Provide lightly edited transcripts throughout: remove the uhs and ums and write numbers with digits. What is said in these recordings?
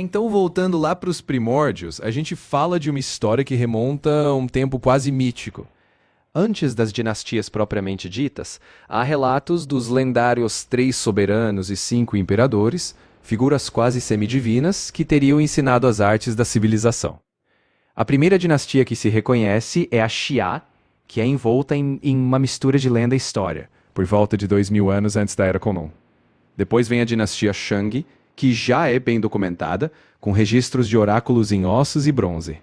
Então, voltando lá para os primórdios, a gente fala de uma história que remonta a um tempo quase mítico. Antes das dinastias propriamente ditas, há relatos dos lendários 3 soberanos e 5 imperadores, figuras quase semidivinas, que teriam ensinado as artes da civilização. A primeira dinastia que se reconhece é a Xia, que é envolta em uma mistura de lenda e história, por volta de 2000 anos antes da Era Comum. Depois vem a dinastia Shang, que já é bem documentada, com registros de oráculos em ossos e bronze.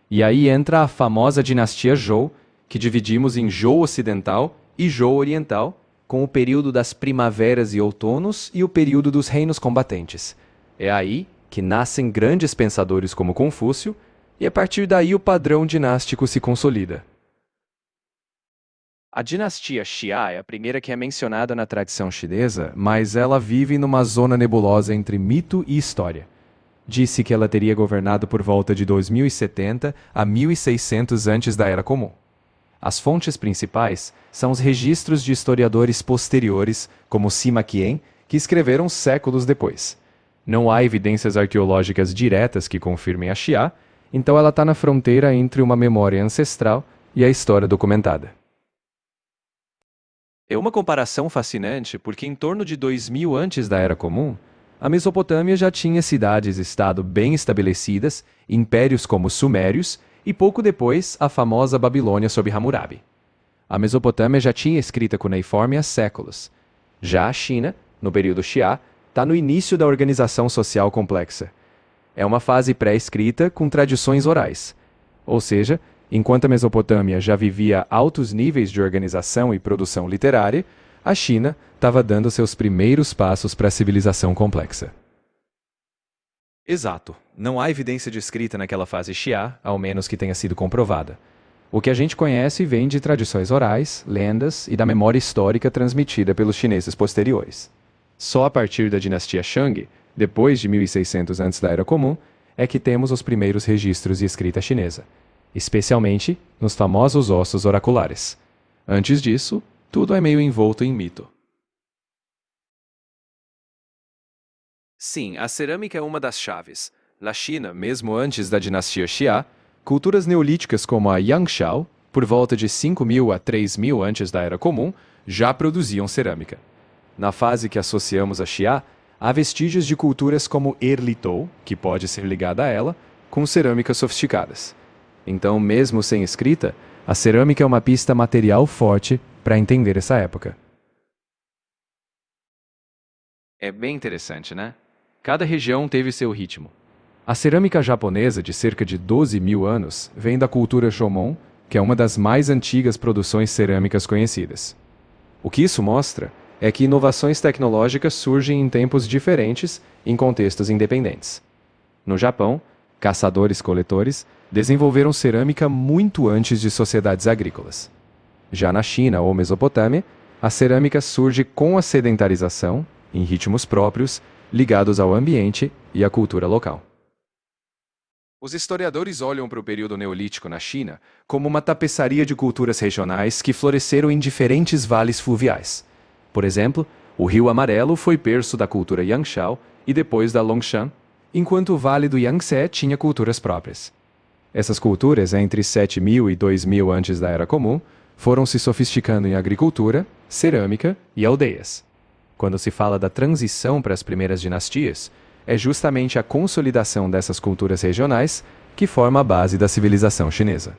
E aí entra a famosa dinastia Zhou, que dividimos em Zhou Ocidental e Zhou Oriental, com o período das primaveras e outonos e o período dos reinos combatentes. É aí que nascem grandes pensadores como Confúcio, e a partir daí o padrão dinástico se consolida. A dinastia Xia é a primeira que é mencionada na tradição chinesa, mas ela vive numa zona nebulosa entre mito e história. Disse que ela teria governado por volta de 2070 a 1600 antes da Era Comum. As fontes principais são os registros de historiadores posteriores, como Sima Qian, que escreveram séculos depois. Não há evidências arqueológicas diretas que confirmem a Xia, então ela está na fronteira entre uma memória ancestral e a história documentada. É uma comparação fascinante porque em torno de 2000 antes da Era Comum, a Mesopotâmia já tinha cidades-estado bem estabelecidas, impérios como os Sumérios e pouco depois a famosa Babilônia sob Hammurabi. A Mesopotâmia já tinha escrita cuneiforme há séculos. Já a China, no período Xia, está no início da organização social complexa. É uma fase pré-escrita com tradições orais. Ou seja, enquanto a Mesopotâmia já vivia altos níveis de organização e produção literária, a China estava dando seus primeiros passos para a civilização complexa. Exato. Não há evidência de escrita naquela fase Xia, ao menos que tenha sido comprovada. O que a gente conhece vem de tradições orais, lendas e da memória histórica transmitida pelos chineses posteriores. Só a partir da dinastia Shang, depois de 1600 antes da Era Comum, é que temos os primeiros registros de escrita chinesa, especialmente nos famosos ossos oraculares. Antes disso, tudo é meio envolto em mito. Sim, a cerâmica é uma das chaves. Na China, mesmo antes da dinastia Xia, culturas neolíticas como a Yangshao, por volta de 5000 a 3000 antes da Era Comum, já produziam cerâmica. Na fase que associamos a Xia, há vestígios de culturas como Erlitou, que pode ser ligada a ela, com cerâmicas sofisticadas. Então, mesmo sem escrita, a cerâmica é uma pista material forte para entender essa época. É bem interessante, né? Cada região teve seu ritmo. A cerâmica japonesa, de cerca de 12.000 anos, vem da cultura Jomon, que é uma das mais antigas produções cerâmicas conhecidas. O que isso mostra é que inovações tecnológicas surgem em tempos diferentes, em contextos independentes. No Japão, caçadores-coletores desenvolveram cerâmica muito antes de sociedades agrícolas. Já na China ou Mesopotâmia, a cerâmica surge com a sedentarização, em ritmos próprios, ligados ao ambiente e à cultura local. Os historiadores olham para o período neolítico na China como uma tapeçaria de culturas regionais que floresceram em diferentes vales fluviais. Por exemplo, o Rio Amarelo foi berço da cultura Yangshao e depois da Longshan, enquanto o Vale do Yangtze tinha culturas próprias. Essas culturas, entre 7000 e 2000 antes da Era Comum, foram se sofisticando em agricultura, cerâmica e aldeias. Quando se fala da transição para as primeiras dinastias, é justamente a consolidação dessas culturas regionais que forma a base da civilização chinesa.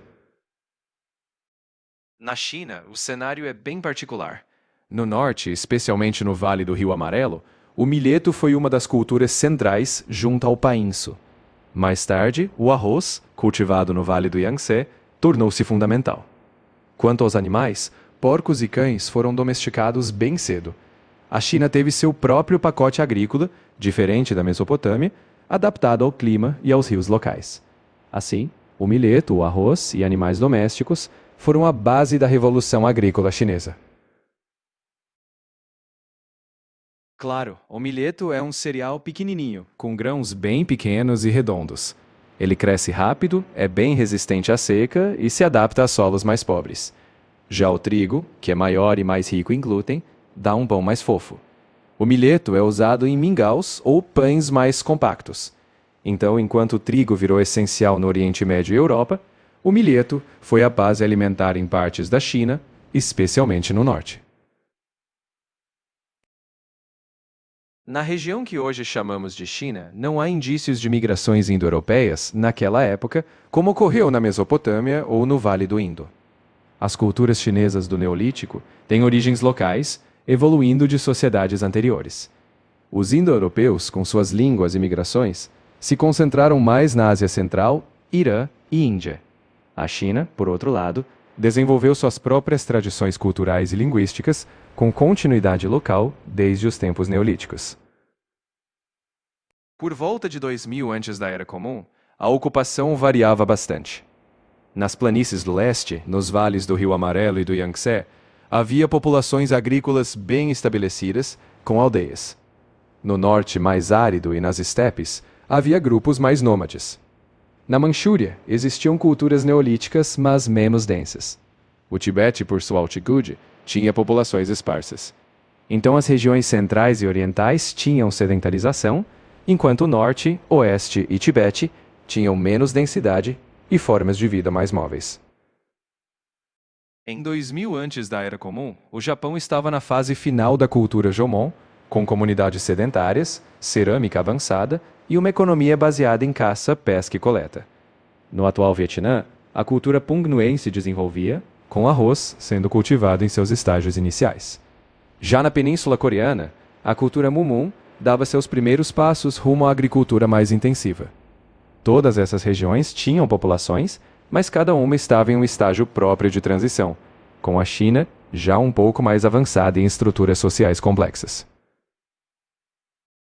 Na China, o cenário é bem particular. No norte, especialmente no Vale do Rio Amarelo, o milheto foi uma das culturas centrais junto ao painço. Mais tarde, o arroz, cultivado no Vale do Yangtze, tornou-se fundamental. Quanto aos animais, porcos e cães foram domesticados bem cedo. A China teve seu próprio pacote agrícola, diferente da Mesopotâmia, adaptado ao clima e aos rios locais. Assim, o milheto, o arroz e animais domésticos foram a base da Revolução Agrícola Chinesa. Claro, o milheto é um cereal pequenininho, com grãos bem pequenos e redondos. Ele cresce rápido, é bem resistente à seca e se adapta a solos mais pobres. Já o trigo, que é maior e mais rico em glúten, dá um pão mais fofo. O milheto é usado em mingaus ou pães mais compactos. Então, enquanto o trigo virou essencial no Oriente Médio e Europa, o milheto foi a base alimentar em partes da China, especialmente no norte. Na região que hoje chamamos de China, não há indícios de migrações indo-europeias naquela época, como ocorreu na Mesopotâmia ou no Vale do Indo. As culturas chinesas do Neolítico têm origens locais, evoluindo de sociedades anteriores. Os indo-europeus, com suas línguas e migrações, se concentraram mais na Ásia Central, Irã e Índia. A China, por outro lado, desenvolveu suas próprias tradições culturais e linguísticas, com continuidade local desde os tempos neolíticos. Por volta de 2000 antes da Era Comum, a ocupação variava bastante. Nas planícies do leste, nos vales do Rio Amarelo e do Yangtze, havia populações agrícolas bem estabelecidas, com aldeias. No norte mais árido e nas estepes, havia grupos mais nômades. Na Manchúria, existiam culturas neolíticas, mas menos densas. O Tibete, por sua altitude, tinha populações esparsas. Então as regiões centrais e orientais tinham sedentarização, enquanto o norte, oeste e Tibete tinham menos densidade e formas de vida mais móveis. Em 2000 antes da Era Comum, o Japão estava na fase final da cultura Jomon, com comunidades sedentárias, cerâmica avançada e uma economia baseada em caça, pesca e coleta. No atual Vietnã, a cultura Pung Nguyen se desenvolvia, com arroz sendo cultivado em seus estágios iniciais. Já na Península Coreana, a cultura Mumun dava seus primeiros passos rumo à agricultura mais intensiva. Todas essas regiões tinham populações, mas cada uma estava em um estágio próprio de transição, com a China já um pouco mais avançada em estruturas sociais complexas.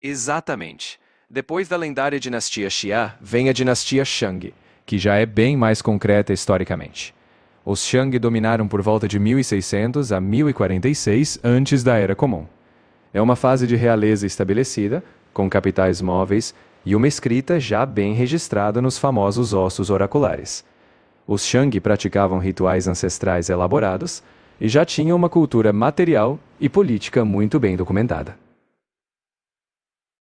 Exatamente. Depois da lendária dinastia Xia, vem a dinastia Shang, que já é bem mais concreta historicamente. Os Shang dominaram por volta de 1600 a 1046 antes da Era Comum. É uma fase de realeza estabelecida, com capitais móveis e uma escrita já bem registrada nos famosos ossos oraculares. Os Shang praticavam rituais ancestrais elaborados e já tinham uma cultura material e política muito bem documentada.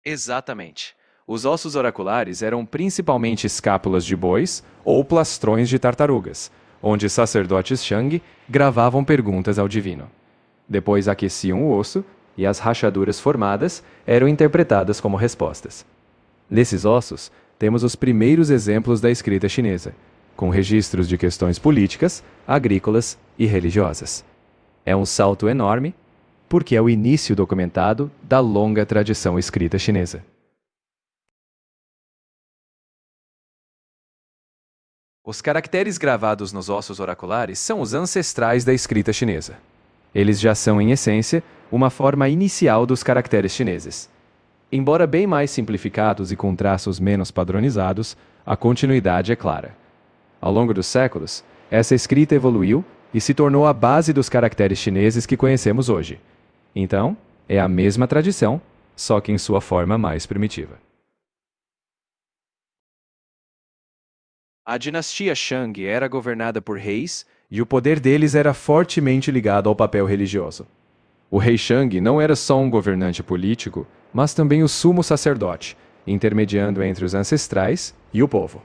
Exatamente. Os ossos oraculares eram principalmente escápulas de bois ou plastrões de tartarugas, onde sacerdotes Shang gravavam perguntas ao divino. Depois aqueciam o osso e as rachaduras formadas eram interpretadas como respostas. Nesses ossos, temos os primeiros exemplos da escrita chinesa, com registros de questões políticas, agrícolas e religiosas. É um salto enorme, porque é o início documentado da longa tradição escrita chinesa. Os caracteres gravados nos ossos oraculares são os ancestrais da escrita chinesa. Eles já são, em essência, uma forma inicial dos caracteres chineses. Embora bem mais simplificados e com traços menos padronizados, a continuidade é clara. Ao longo dos séculos, essa escrita evoluiu e se tornou a base dos caracteres chineses que conhecemos hoje. Então, é a mesma tradição, só que em sua forma mais primitiva. A dinastia Shang era governada por reis e o poder deles era fortemente ligado ao papel religioso. O rei Shang não era só um governante político, mas também o sumo sacerdote, intermediando entre os ancestrais e o povo.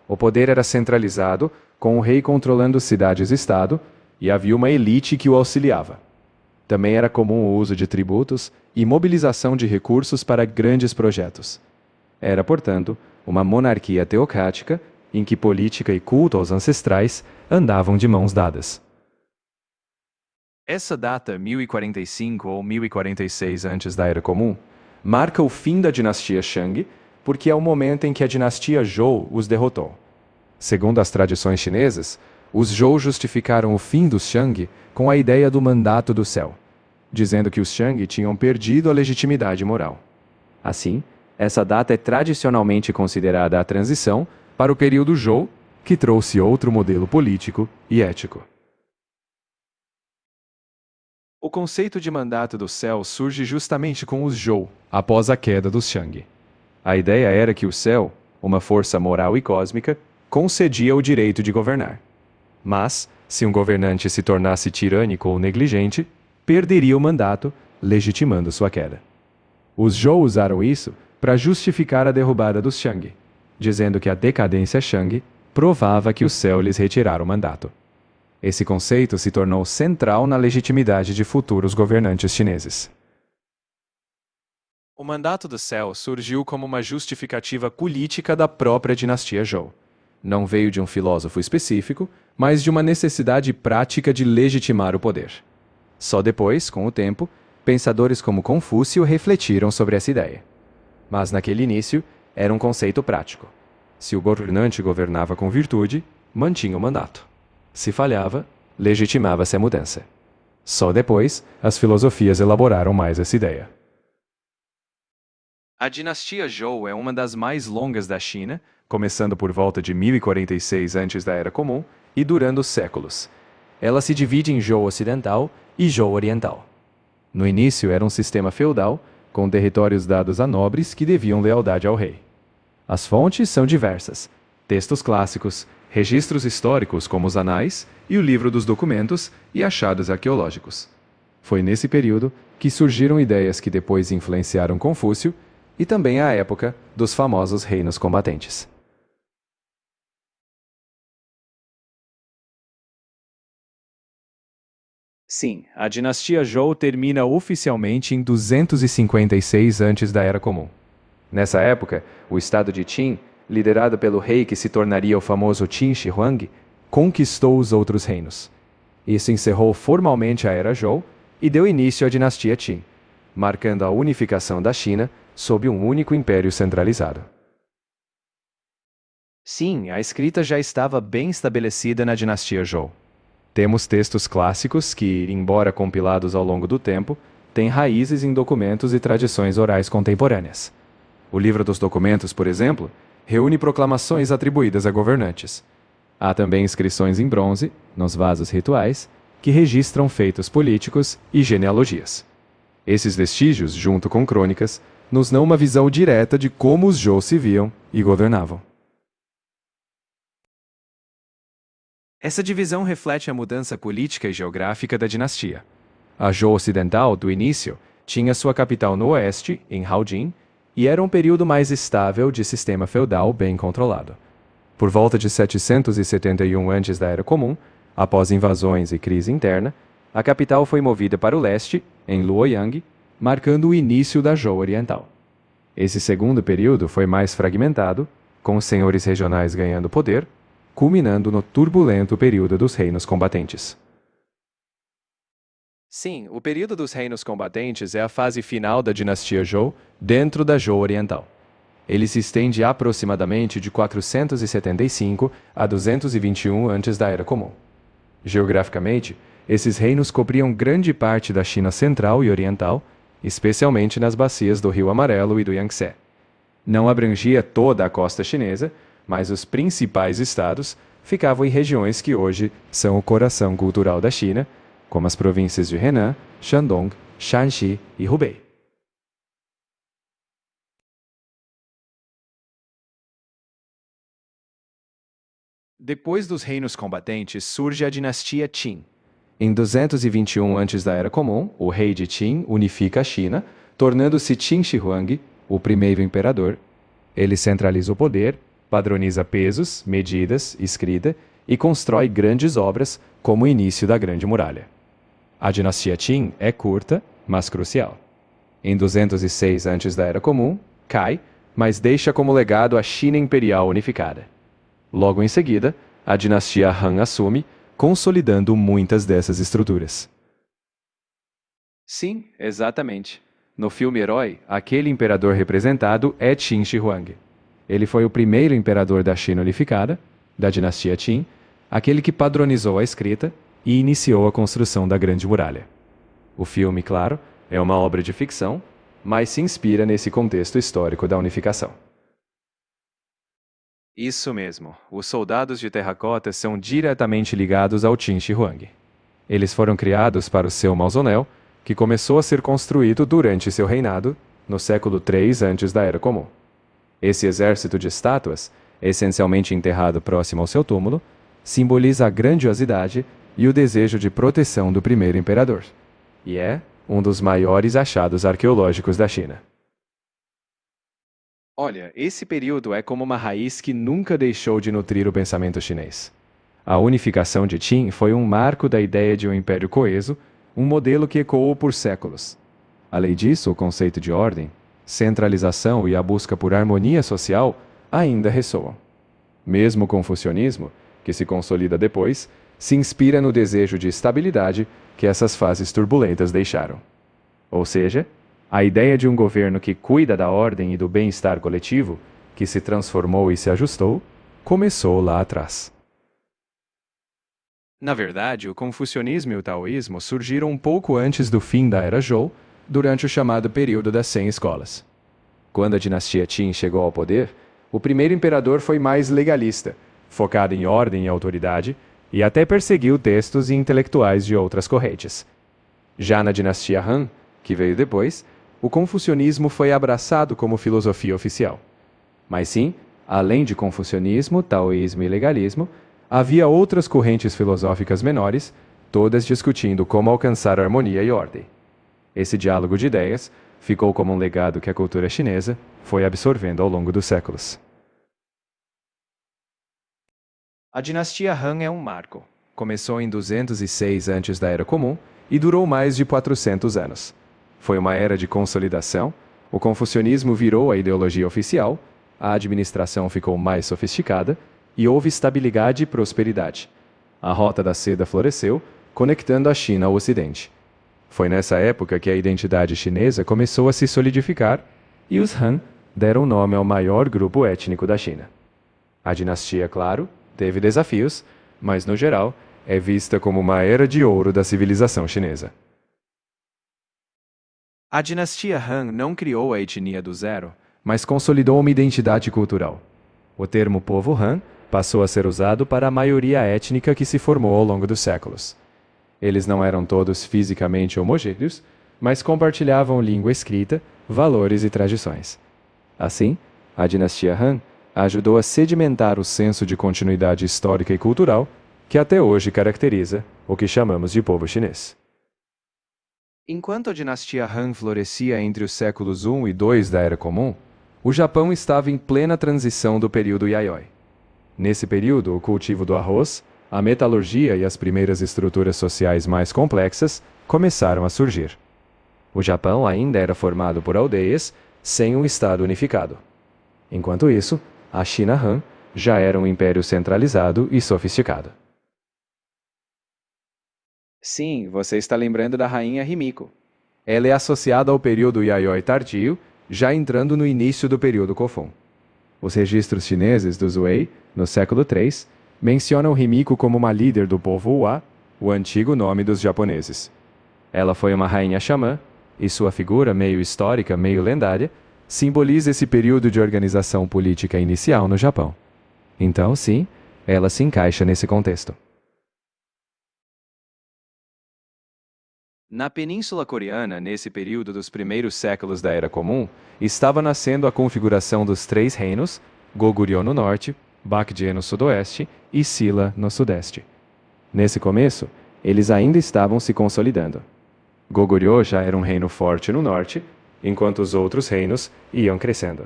O poder era centralizado, com o rei controlando cidades-estado, e havia uma elite que o auxiliava. Também era comum o uso de tributos e mobilização de recursos para grandes projetos. Era, portanto, uma monarquia teocrática em que política e culto aos ancestrais andavam de mãos dadas. Essa data, 1045 ou 1046 antes da Era Comum, marca o fim da dinastia Shang, porque é o momento em que a dinastia Zhou os derrotou. Segundo as tradições chinesas, os Zhou justificaram o fim dos Shang com a ideia do mandato do céu, dizendo que os Shang tinham perdido a legitimidade moral. Assim, essa data é tradicionalmente considerada a transição para o período Zhou, que trouxe outro modelo político e ético. O conceito de mandato do céu surge justamente com os Zhou, após a queda dos Shang. A ideia era que o céu, uma força moral e cósmica, concedia o direito de governar. Mas, se um governante se tornasse tirânico ou negligente, perderia o mandato, legitimando sua queda. Os Zhou usaram isso para justificar a derrubada dos Shang, dizendo que a decadência Shang provava que o céu lhes retirara o mandato. Esse conceito se tornou central na legitimidade de futuros governantes chineses. O mandato do céu surgiu como uma justificativa política da própria dinastia Zhou. Não veio de um filósofo específico, mas de uma necessidade prática de legitimar o poder. Só depois, com o tempo, pensadores como Confúcio refletiram sobre essa ideia. Mas naquele início, era um conceito prático. Se o governante governava com virtude, mantinha o mandato. Se falhava, legitimava-se a mudança. Só depois, as filosofias elaboraram mais essa ideia. A dinastia Zhou é uma das mais longas da China, começando por volta de 1046 antes da Era Comum e durando séculos. Ela se divide em Zhou Ocidental e Zhou Oriental. No início era um sistema feudal, com territórios dados a nobres que deviam lealdade ao rei. As fontes são diversas: textos clássicos, registros históricos como os anais e o livro dos documentos e achados arqueológicos. Foi nesse período que surgiram ideias que depois influenciaram Confúcio e também a época dos famosos reinos combatentes. Sim, a dinastia Zhou termina oficialmente em 256 antes da Era Comum. Nessa época, o estado de Qin, liderado pelo rei que se tornaria o famoso Qin Shi Huang, conquistou os outros reinos. Isso encerrou formalmente a Era Zhou e deu início à dinastia Qin, marcando a unificação da China sob um único império centralizado. Sim, a escrita já estava bem estabelecida na dinastia Zhou. Temos textos clássicos que, embora compilados ao longo do tempo, têm raízes em documentos e tradições orais contemporâneas. O livro dos documentos, por exemplo, reúne proclamações atribuídas a governantes. Há também inscrições em bronze, nos vasos rituais, que registram feitos políticos e genealogias. Esses vestígios, junto com crônicas, nos dão uma visão direta de como os Zhou se viam e governavam. Essa divisão reflete a mudança política e geográfica da dinastia. A Zhou Ocidental, do início, tinha sua capital no oeste, em Haojin, e era um período mais estável de sistema feudal bem controlado. Por volta de 771 antes da Era Comum, após invasões e crise interna, a capital foi movida para o leste, em Luoyang, marcando o início da Zhou Oriental. Esse segundo período foi mais fragmentado, com os senhores regionais ganhando poder, culminando no turbulento período dos reinos combatentes. Sim, o período dos reinos combatentes é a fase final da dinastia Zhou dentro da Zhou Oriental. Ele se estende aproximadamente de 475 a 221 antes da Era Comum. Geograficamente, esses reinos cobriam grande parte da China central e oriental, especialmente nas bacias do Rio Amarelo e do Yangtze. Não abrangia toda a costa chinesa, mas os principais estados ficavam em regiões que hoje são o coração cultural da China, como as províncias de Henan, Shandong, Shanxi e Hubei. Depois dos reinos combatentes surge a dinastia Qin. Em 221 antes da Era Comum, o rei de Qin unifica a China, tornando-se Qin Shi Huang, o primeiro imperador. Ele centraliza o poder, padroniza pesos, medidas, escrita e constrói grandes obras, como o início da Grande Muralha. A dinastia Qin é curta, mas crucial. Em 206 antes da Era Comum, cai, mas deixa como legado a China Imperial unificada. Logo em seguida, a dinastia Han assume, consolidando muitas dessas estruturas. Sim, exatamente. No filme Herói, aquele imperador representado é Qin Shi Huang. Ele foi o primeiro imperador da China unificada, da dinastia Qin, aquele que padronizou a escrita e iniciou a construção da Grande Muralha. O filme, claro, é uma obra de ficção, mas se inspira nesse contexto histórico da unificação. Isso mesmo, os soldados de terracota são diretamente ligados ao Qin Shi Huang. Eles foram criados para o seu mausoléu, que começou a ser construído durante seu reinado, no século III antes da Era Comum. Esse exército de estátuas, essencialmente enterrado próximo ao seu túmulo, simboliza a grandiosidade e o desejo de proteção do primeiro imperador, e é um dos maiores achados arqueológicos da China. Olha, esse período é como uma raiz que nunca deixou de nutrir o pensamento chinês. A unificação de Qin foi um marco da ideia de um império coeso, um modelo que ecoou por séculos. Além disso, o conceito de ordem, centralização e a busca por harmonia social ainda ressoam. Mesmo o confucionismo, que se consolida depois, se inspira no desejo de estabilidade que essas fases turbulentas deixaram. Ou seja, a ideia de um governo que cuida da ordem e do bem-estar coletivo, que se transformou e se ajustou, começou lá atrás. Na verdade, o confucionismo e o taoísmo surgiram um pouco antes do fim da Era Zhou, durante o chamado período das 100 escolas. Quando a dinastia Qin chegou ao poder, o primeiro imperador foi mais legalista, focado em ordem e autoridade, e até perseguiu textos e intelectuais de outras correntes. Já na dinastia Han, que veio depois, o confucionismo foi abraçado como filosofia oficial. Mas sim, além de confucionismo, taoísmo e legalismo, havia outras correntes filosóficas menores, todas discutindo como alcançar harmonia e ordem. Esse diálogo de ideias ficou como um legado que a cultura chinesa foi absorvendo ao longo dos séculos. A dinastia Han é um marco. Começou em 206 antes da Era Comum e durou mais de 400 anos. Foi uma era de consolidação, o confucionismo virou a ideologia oficial, a administração ficou mais sofisticada e houve estabilidade e prosperidade. A Rota da Seda floresceu, conectando a China ao Ocidente. Foi nessa época que a identidade chinesa começou a se solidificar e os Han deram nome ao maior grupo étnico da China. A dinastia, claro, teve desafios, mas no geral é vista como uma era de ouro da civilização chinesa. A dinastia Han não criou a etnia do zero, mas consolidou uma identidade cultural. O termo povo Han passou a ser usado para a maioria étnica que se formou ao longo dos séculos. Eles não eram todos fisicamente homogêneos, mas compartilhavam língua escrita, valores e tradições. Assim, a dinastia Han ajudou a sedimentar o senso de continuidade histórica e cultural que até hoje caracteriza o que chamamos de povo chinês. Enquanto a dinastia Han florescia entre os séculos I e II da Era Comum, o Japão estava em plena transição do período Yayoi. Nesse período, o cultivo do arroz, a metalurgia e as primeiras estruturas sociais mais complexas começaram a surgir. O Japão ainda era formado por aldeias, sem um Estado unificado. Enquanto isso, a China Han já era um império centralizado e sofisticado. Sim, você está lembrando da rainha Himiko. Ela é associada ao período Yayoi tardio, já entrando no início do período Kofun. Os registros chineses do Wei, no século III, mencionam Himiko como uma líder do povo Hua, o antigo nome dos japoneses. Ela foi uma rainha xamã, e sua figura, meio histórica, meio lendária, simboliza esse período de organização política inicial no Japão. Então, sim, ela se encaixa nesse contexto. Na Península Coreana, nesse período dos primeiros séculos da Era Comum, estava nascendo a configuração dos três reinos, Goguryeo no norte, Baekje no sudoeste e Silla no sudeste. Nesse começo, eles ainda estavam se consolidando. Goguryeo já era um reino forte no norte, enquanto os outros reinos iam crescendo.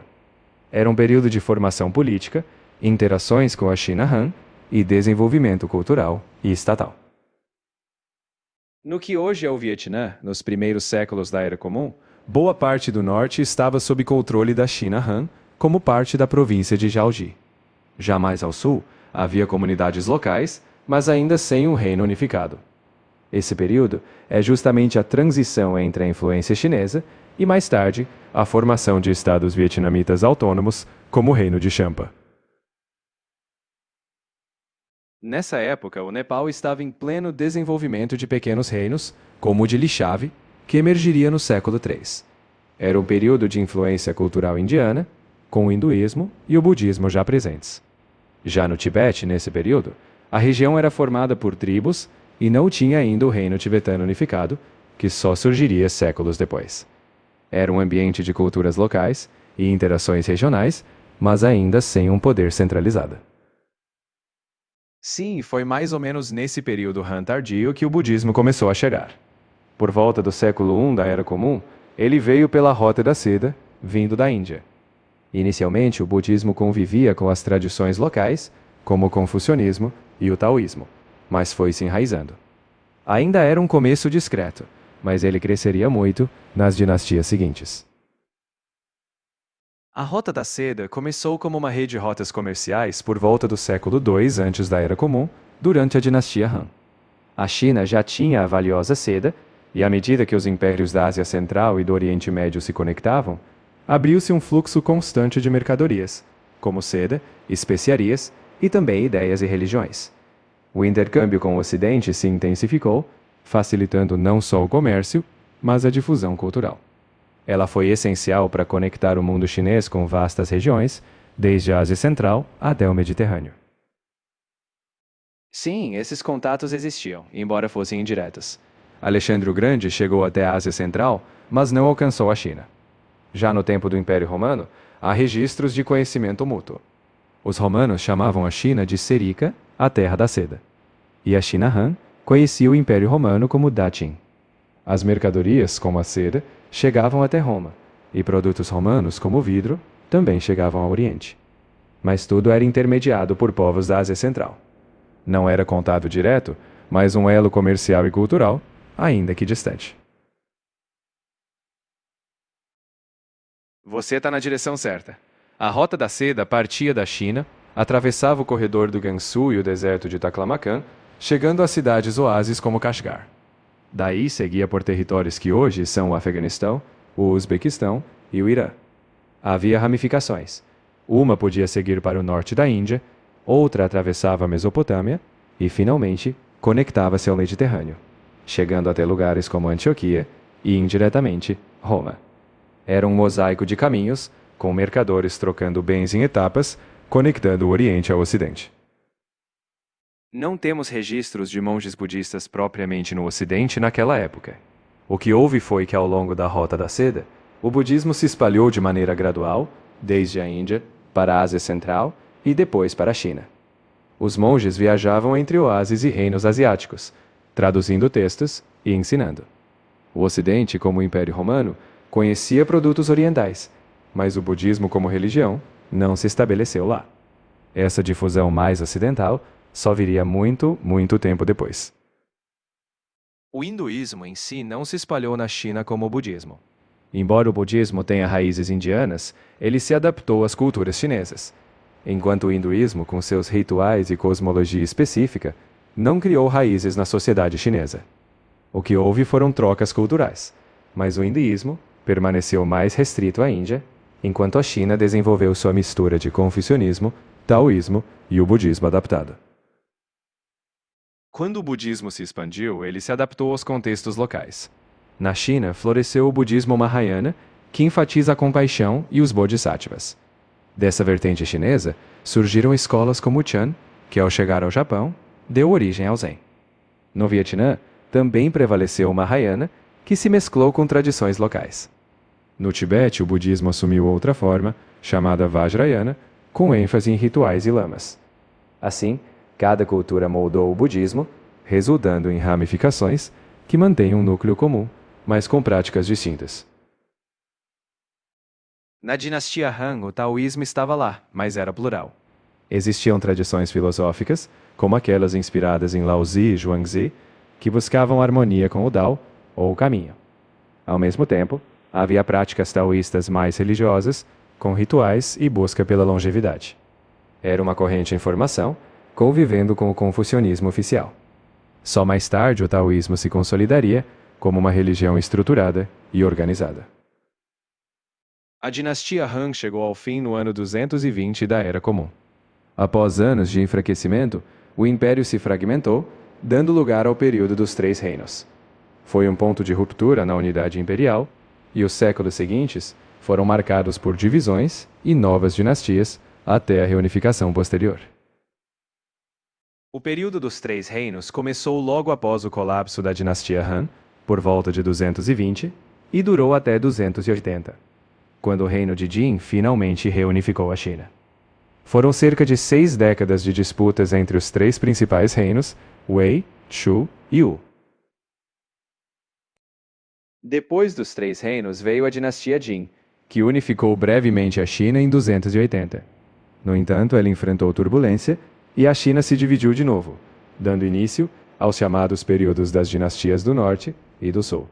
Era um período de formação política, interações com a China Han e desenvolvimento cultural e estatal. No que hoje é o Vietnã, nos primeiros séculos da Era Comum, boa parte do norte estava sob controle da China Han, como parte da província de Jiaoji. Já mais ao sul, havia comunidades locais, mas ainda sem um reino unificado. Esse período é justamente a transição entre a influência chinesa e, mais tarde, a formação de estados vietnamitas autônomos, como o Reino de Champa. Nessa época, o Nepal estava em pleno desenvolvimento de pequenos reinos, como o de Lixave, que emergiria no século III. Era um período de influência cultural indiana, com o hinduísmo e o budismo já presentes. Já no Tibete, nesse período, a região era formada por tribos e não tinha ainda o reino tibetano unificado, que só surgiria séculos depois. Era um ambiente de culturas locais e interações regionais, mas ainda sem um poder centralizado. Sim, foi mais ou menos nesse período Han tardio que o budismo começou a chegar. Por volta do século I da Era Comum, ele veio pela Rota da Seda, vindo da Índia. Inicialmente, o budismo convivia com as tradições locais, como o confucionismo e o taoísmo, mas foi se enraizando. Ainda era um começo discreto, mas ele cresceria muito nas dinastias seguintes. A Rota da Seda começou como uma rede de rotas comerciais por volta do século II antes da Era Comum, durante a dinastia Han. A China já tinha a valiosa seda, e à medida que os impérios da Ásia Central e do Oriente Médio se conectavam, abriu-se um fluxo constante de mercadorias, como seda, especiarias e também ideias e religiões. O intercâmbio com o Ocidente se intensificou, facilitando não só o comércio, mas a difusão cultural. Ela foi essencial para conectar o mundo chinês com vastas regiões, desde a Ásia Central até o Mediterrâneo. Sim, esses contatos existiam, embora fossem indiretos. Alexandre o Grande chegou até a Ásia Central, mas não alcançou a China. Já no tempo do Império Romano, há registros de conhecimento mútuo. Os romanos chamavam a China de Serica, a terra da seda. E a China Han conhecia o Império Romano como Daqin. As mercadorias, como a seda, chegavam até Roma, e produtos romanos, como o vidro, também chegavam ao Oriente. Mas tudo era intermediado por povos da Ásia Central. Não era contato direto, mas um elo comercial e cultural, ainda que distante. Você está na direção certa. A Rota da Seda partia da China, atravessava o corredor do Gansu e o deserto de Taklamakan, chegando a cidades oásis como Kashgar. Daí seguia por territórios que hoje são o Afeganistão, o Uzbequistão e o Irã. Havia ramificações. Uma podia seguir para o norte da Índia, outra atravessava a Mesopotâmia e, finalmente, conectava-se ao Mediterrâneo, chegando até lugares como Antioquia e, indiretamente, Roma. Era um mosaico de caminhos, com mercadores trocando bens em etapas, conectando o Oriente ao Ocidente. Não temos registros de monges budistas propriamente no Ocidente naquela época. O que houve foi que, ao longo da Rota da Seda, o budismo se espalhou de maneira gradual, desde a Índia, para a Ásia Central e depois para a China. Os monges viajavam entre oásis e reinos asiáticos, traduzindo textos e ensinando. O Ocidente, como o Império Romano, conhecia produtos orientais, mas o budismo como religião não se estabeleceu lá. Essa difusão mais ocidental só viria muito, muito tempo depois. O hinduísmo em si não se espalhou na China como o budismo. Embora o budismo tenha raízes indianas, ele se adaptou às culturas chinesas, enquanto o hinduísmo, com seus rituais e cosmologia específica, não criou raízes na sociedade chinesa. O que houve foram trocas culturais, mas o hinduísmo permaneceu mais restrito à Índia, enquanto a China desenvolveu sua mistura de confucionismo, taoísmo e o budismo adaptado. Quando o budismo se expandiu, ele se adaptou aos contextos locais. Na China, floresceu o budismo Mahayana, que enfatiza a compaixão e os bodhisattvas. Dessa vertente chinesa, surgiram escolas como o Chan, que ao chegar ao Japão, deu origem ao Zen. No Vietnã, também prevaleceu o Mahayana, que se mesclou com tradições locais. No Tibete, o budismo assumiu outra forma, chamada Vajrayana, com ênfase em rituais e lamas. Assim, cada cultura moldou o budismo, resultando em ramificações que mantêm um núcleo comum, mas com práticas distintas. Na dinastia Han, o taoísmo estava lá, mas era plural. Existiam tradições filosóficas, como aquelas inspiradas em Lao Tzu e Zhuangzi, que buscavam harmonia com o Tao, ou o caminho. Ao mesmo tempo, havia práticas taoístas mais religiosas, com rituais e busca pela longevidade. Era uma corrente em formação, convivendo com o confucionismo oficial. Só mais tarde o taoísmo se consolidaria como uma religião estruturada e organizada. A dinastia Han chegou ao fim no ano 220 da Era Comum. Após anos de enfraquecimento, o império se fragmentou, dando lugar ao período dos Três Reinos. Foi um ponto de ruptura na unidade imperial, e os séculos seguintes foram marcados por divisões e novas dinastias até a reunificação posterior. O período dos Três Reinos começou logo após o colapso da dinastia Han, por volta de 220, e durou até 280, quando o reino de Jin finalmente reunificou a China. Foram cerca de 6 décadas de disputas entre os três principais reinos, Wei, Chu e Wu. Depois dos Três Reinos veio a dinastia Jin, que unificou brevemente a China em 280. No entanto, ela enfrentou turbulência e a China se dividiu de novo, dando início aos chamados períodos das dinastias do Norte e do Sul.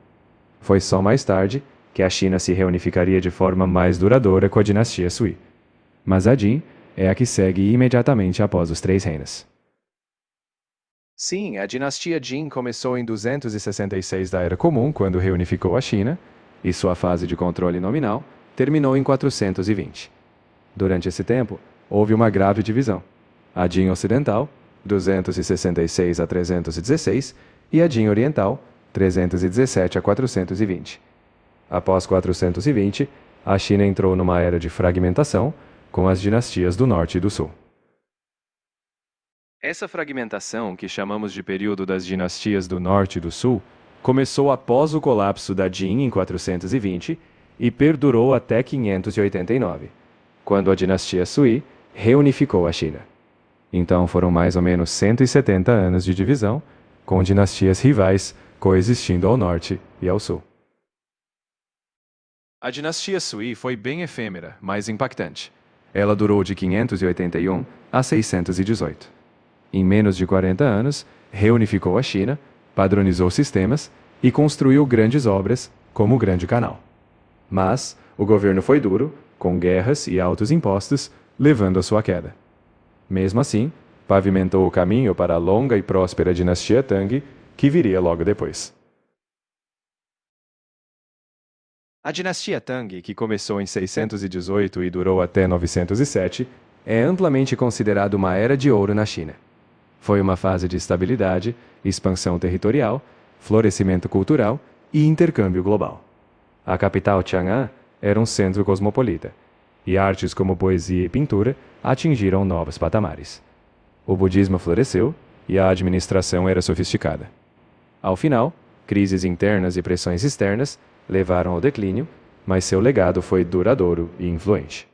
Foi só mais tarde que a China se reunificaria de forma mais duradoura com a dinastia Sui. Mas a Jin é a que segue imediatamente após os Três Reinos. Sim, a dinastia Jin começou em 266 da Era Comum, quando reunificou a China, e sua fase de controle nominal terminou em 420. Durante esse tempo, houve uma grave divisão. A Jin Ocidental, 266 a 316, e a Jin Oriental, 317 a 420. Após 420, a China entrou numa era de fragmentação, com as dinastias do Norte e do Sul. Essa fragmentação, que chamamos de período das dinastias do Norte e do Sul, começou após o colapso da Jin em 420 e perdurou até 589, quando a dinastia Sui reunificou a China. Então foram mais ou menos 170 anos de divisão, com dinastias rivais coexistindo ao norte e ao sul. A dinastia Sui foi bem efêmera, mas impactante. Ela durou de 581 a 618. Em menos de 40 anos, reunificou a China, padronizou sistemas e construiu grandes obras, como o Grande Canal. Mas o governo foi duro, com guerras e altos impostos, levando à sua queda. Mesmo assim, pavimentou o caminho para a longa e próspera dinastia Tang, que viria logo depois. A dinastia Tang, que começou em 618 e durou até 907, é amplamente considerada uma era de ouro na China. Foi uma fase de estabilidade, expansão territorial, florescimento cultural e intercâmbio global. A capital Chang'an era um centro cosmopolita, e artes como poesia e pintura atingiram novos patamares. O budismo floresceu e a administração era sofisticada. Ao final, crises internas e pressões externas levaram ao declínio, mas seu legado foi duradouro e influente.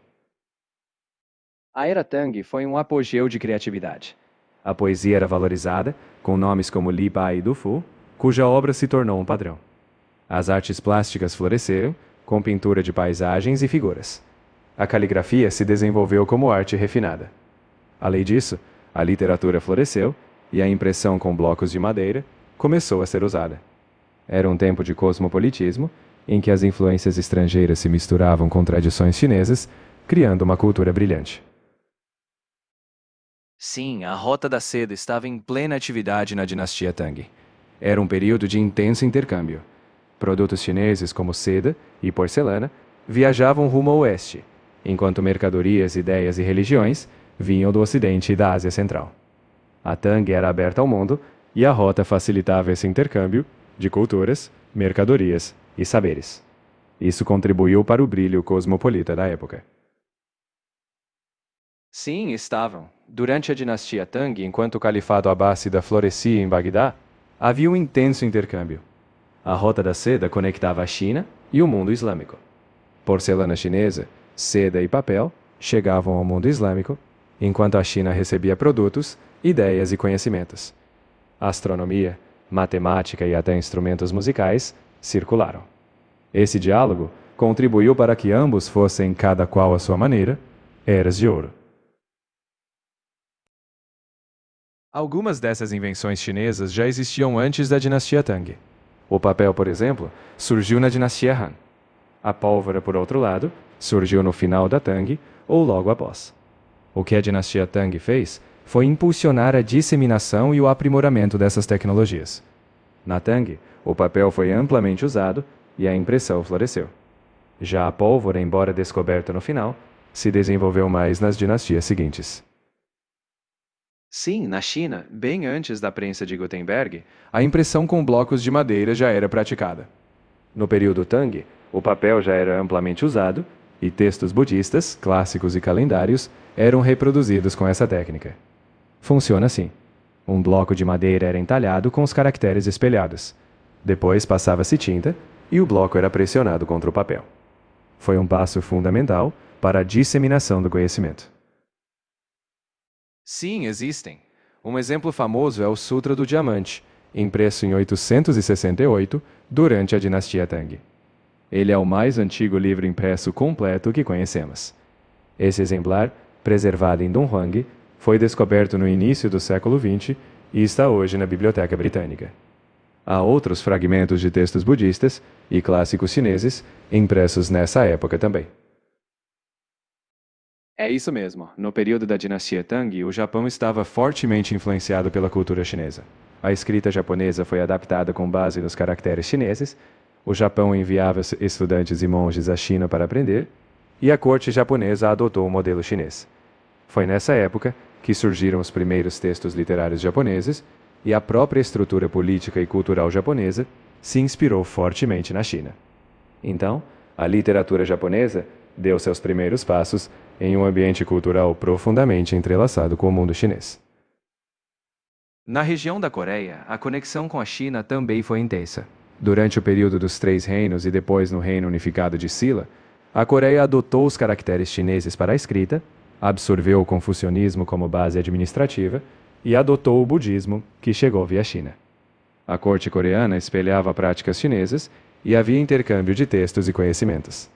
A era Tang foi um apogeu de criatividade. A poesia era valorizada, com nomes como Li Bai e Du Fu, cuja obra se tornou um padrão. As artes plásticas floresceram, com pintura de paisagens e figuras. A caligrafia se desenvolveu como arte refinada. Além disso, a literatura floresceu e a impressão com blocos de madeira começou a ser usada. Era um tempo de cosmopolitismo, em que as influências estrangeiras se misturavam com tradições chinesas, criando uma cultura brilhante. Sim, a Rota da Seda estava em plena atividade na dinastia Tang. Era um período de intenso intercâmbio. Produtos chineses como seda e porcelana viajavam rumo ao oeste, enquanto mercadorias, ideias e religiões vinham do ocidente e da Ásia Central. A Tang era aberta ao mundo e a rota facilitava esse intercâmbio de culturas, mercadorias e saberes. Isso contribuiu para o brilho cosmopolita da época. Sim, estavam. Durante a dinastia Tang, enquanto o califado abássida florescia em Bagdá, havia um intenso intercâmbio. A Rota da Seda conectava a China e o mundo islâmico. Porcelana chinesa, seda e papel chegavam ao mundo islâmico, enquanto a China recebia produtos, ideias e conhecimentos. Astronomia, matemática e até instrumentos musicais circularam. Esse diálogo contribuiu para que ambos fossem, cada qual à sua maneira, eras de ouro. Algumas dessas invenções chinesas já existiam antes da dinastia Tang. O papel, por exemplo, surgiu na dinastia Han. A pólvora, por outro lado, surgiu no final da Tang ou logo após. O que a dinastia Tang fez foi impulsionar a disseminação e o aprimoramento dessas tecnologias. Na Tang, o papel foi amplamente usado e a impressão floresceu. Já a pólvora, embora descoberta no final, se desenvolveu mais nas dinastias seguintes. Sim, na China, bem antes da prensa de Gutenberg, a impressão com blocos de madeira já era praticada. No período Tang, o papel já era amplamente usado e textos budistas, clássicos e calendários eram reproduzidos com essa técnica. Funciona assim. Um bloco de madeira era entalhado com os caracteres espelhados. Depois passava-se tinta e o bloco era pressionado contra o papel. Foi um passo fundamental para a disseminação do conhecimento. Sim, existem. Um exemplo famoso é o Sutra do Diamante, impresso em 868 durante a dinastia Tang. Ele é o mais antigo livro impresso completo que conhecemos. Esse exemplar, preservado em Dunhuang, foi descoberto no início do século XX e está hoje na Biblioteca Britânica. Há outros fragmentos de textos budistas e clássicos chineses impressos nessa época também. É isso mesmo. No período da dinastia Tang, o Japão estava fortemente influenciado pela cultura chinesa. A escrita japonesa foi adaptada com base nos caracteres chineses, o Japão enviava estudantes e monges à China para aprender, e a corte japonesa adotou o modelo chinês. Foi nessa época que surgiram os primeiros textos literários japoneses, e a própria estrutura política e cultural japonesa se inspirou fortemente na China. Então, a literatura japonesa deu seus primeiros passos em um ambiente cultural profundamente entrelaçado com o mundo chinês. Na região da Coreia, a conexão com a China também foi intensa. Durante o período dos Três Reinos e depois no Reino Unificado de Silla, a Coreia adotou os caracteres chineses para a escrita, absorveu o confucionismo como base administrativa e adotou o budismo, que chegou via China. A corte coreana espelhava práticas chinesas e havia intercâmbio de textos e conhecimentos.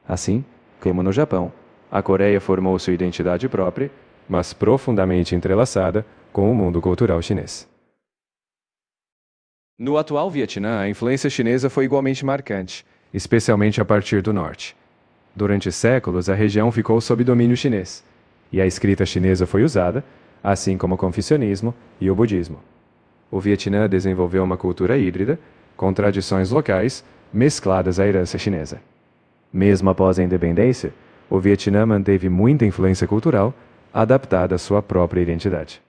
Assim, como no Japão, a Coreia formou sua identidade própria, mas profundamente entrelaçada com o mundo cultural chinês. No atual Vietnã, a influência chinesa foi igualmente marcante, especialmente a partir do norte. Durante séculos, a região ficou sob domínio chinês, e a escrita chinesa foi usada, assim como o confucionismo e o budismo. O Vietnã desenvolveu uma cultura híbrida, com tradições locais mescladas à herança chinesa. Mesmo após a independência, o Vietnã manteve muita influência cultural, adaptada à sua própria identidade.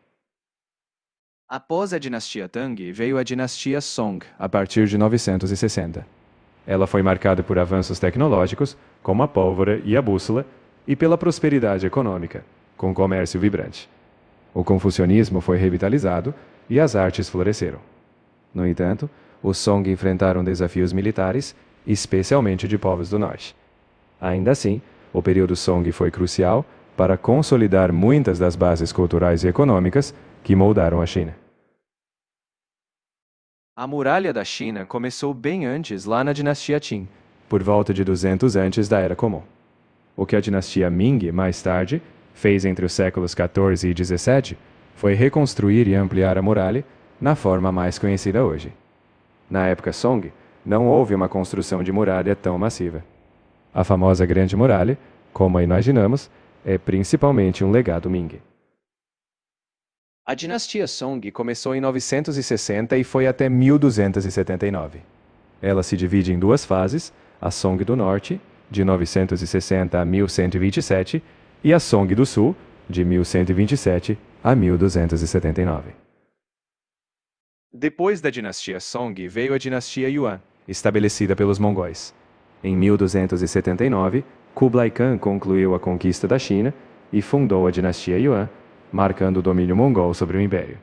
Após a dinastia Tang, veio a dinastia Song, a partir de 960. Ela foi marcada por avanços tecnológicos, como a pólvora e a bússola, e pela prosperidade econômica, com comércio vibrante. O confucionismo foi revitalizado e as artes floresceram. No entanto, os Song enfrentaram desafios militares, especialmente de povos do norte. Ainda assim, o período Song foi crucial para consolidar muitas das bases culturais e econômicas que moldaram a China. A muralha da China começou bem antes lá na dinastia Qin, por volta de 200 antes da Era Comum. O que a dinastia Ming, mais tarde, fez entre os séculos XIV e XVII foi reconstruir e ampliar a muralha na forma mais conhecida hoje. Na época Song, não houve uma construção de muralha tão massiva. A famosa Grande Muralha, como a imaginamos, é principalmente um legado Ming. A dinastia Song começou em 960 e foi até 1279. Ela se divide em duas fases, a Song do Norte, de 960 a 1127, e a Song do Sul, de 1127 a 1279. Depois da dinastia Song veio a dinastia Yuan, estabelecida pelos mongóis. Em 1279, Kublai Khan concluiu a conquista da China e fundou a dinastia Yuan, marcando o domínio mongol sobre o império.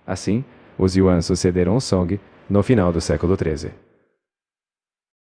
Assim, os Yuan sucederam os Song no final do século XIII.